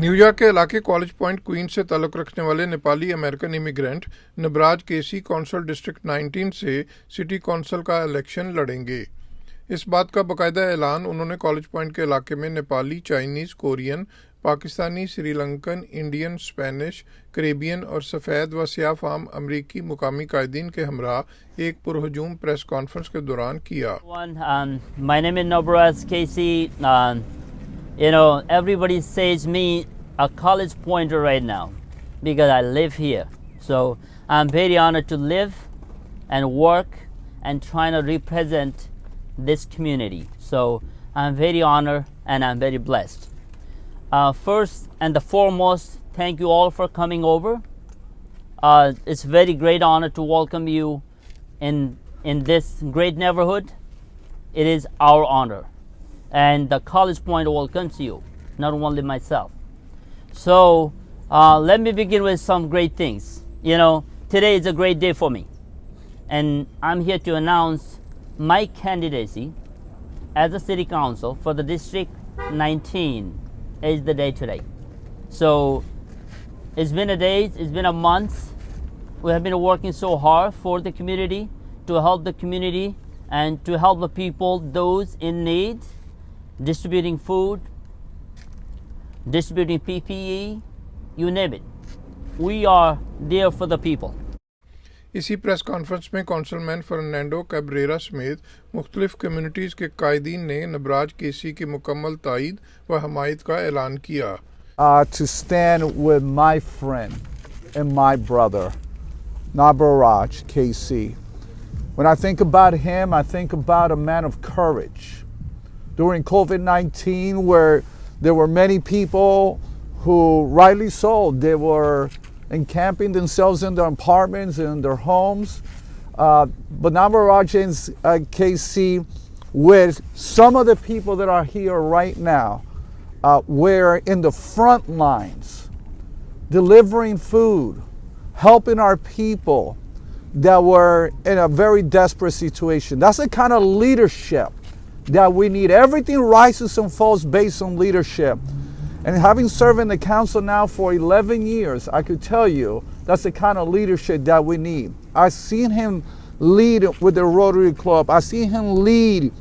New York के इलाके college point queen's से ताल्लुक़ रखने वाले नेपाली अमेरिकन इमिग्रेंट नबराज केसी कौंसल डिस्ट्रिक्ट 19 से सिटी कौंसल का इलेक्शन लड़ेंगे। इस बात का बाकायदा ऐलान उन्होंने कॉलेज पॉइंट के इलाके में Nepali, Chinese, Korean, Pakistani, Sri Lankan, Indian, Spanish, Caribbean और सफ़ेद व स्याह फाम अमरीकी मुकामी कायदीन के हमरा एक पुरहजूम प्रेस कॉन्फ्रेंस के दौरान किया। My name is Nabraj Casey. Everybody says me a college pointer right now because I live here. So I'm very honored to live and work and trying to represent this community. So I'm very honored and I'm very blessed. First and the foremost, thank you all for coming over. It's very great honor to welcome you in this great neighborhood. It is our honor. And the College Point welcomes you, not only myself. So let me begin with some great things. Today is a great day for me. And I'm here to announce my candidacy as a city council for the District 19 is the day today. So it's been a month. We have been working so hard for the community, to help the community and to help the people, those in need, distributing food, distributing PPE, you name it. We are there for the people. इसी press conference में कौंसलमैन Fernando कैब्रेरा समेत मुख्तलिफ communities के कायदीन ने नबराज केसी की मुकम्मल तायद व हमायत का ऐलान किया। To stand with my friend and my brother, Nabraj KC. When I think about him, I think about a man of courage. During COVID-19, where there were many people who, rightly so, they were encamping themselves in their apartments and their homes. But Nabraj KC, with some of the people that are here right now, were in the front lines, delivering food, helping our people that were in a very desperate situation. That's the kind of leadership that we need. Everything rises and falls based on leadership. And having served in the council now for 11 years, I could tell you that's the kind of leadership that we need. I've seen him lead with the Rotary Club. I've seen him lead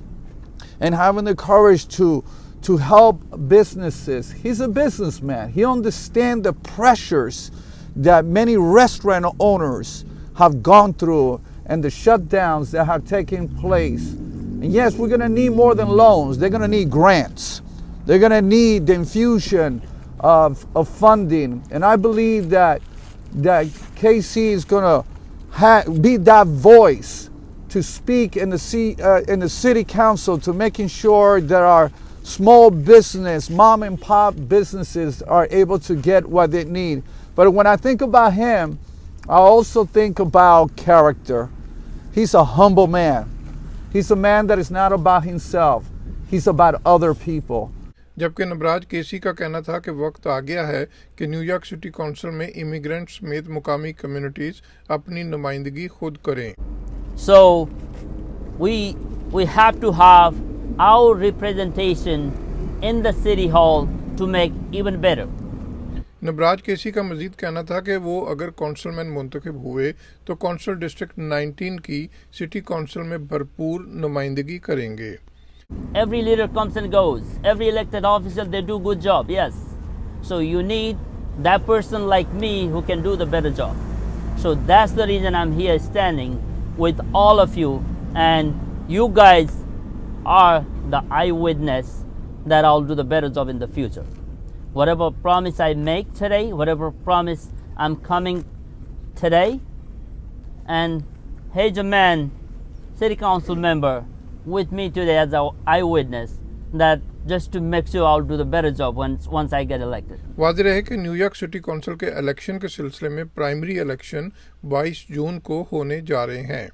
and having the courage to help businesses. He's a businessman. He understands the pressures that many restaurant owners have gone through and the shutdowns that have taken place. And yes, we're going to need more than loans. They're going to need grants. They're going to need the infusion of funding. And I believe that KC is going to be that voice to speak in the city council, to making sure that our small business, mom and pop businesses are able to get what they need. But when I think about him, I also think about character. He's a humble man. He's a man that is not about himself. He's about other people. जबकि नबराज केसी का कहना था कि वक्त आ गया है कि New York city council में इमिग्रेंट समेत मुकामी कम्युनिटीज अपनी नुमाइंदगी खुद करें। So we have to have our representation in the city hall to make even better. नबराज केसी का मजीद कहना था कि वो अगर कौंसलमैन मुंतखब हुए तो कौंसल डिस्ट्रिक्ट 19 की सिटी काउंसिल में भरपूर नुमाइंदगी करेंगे। Every leader comes and goes. Every elected official, they do good job, yes. So you need that person like me who can do the better job. So that's the reason I'm here standing with all of you, and you guys are the eyewitness that I'll do the better job in the future. Whatever promise I make today, whatever promise I'm coming today, and Haja Man, City Council member, with me today as an eyewitness, that just to make sure I'll do the better job once I get elected. वाज़ेह है कि New York city council के election के सिलसिले में primary election 22 जून को होने जा रहे हैं।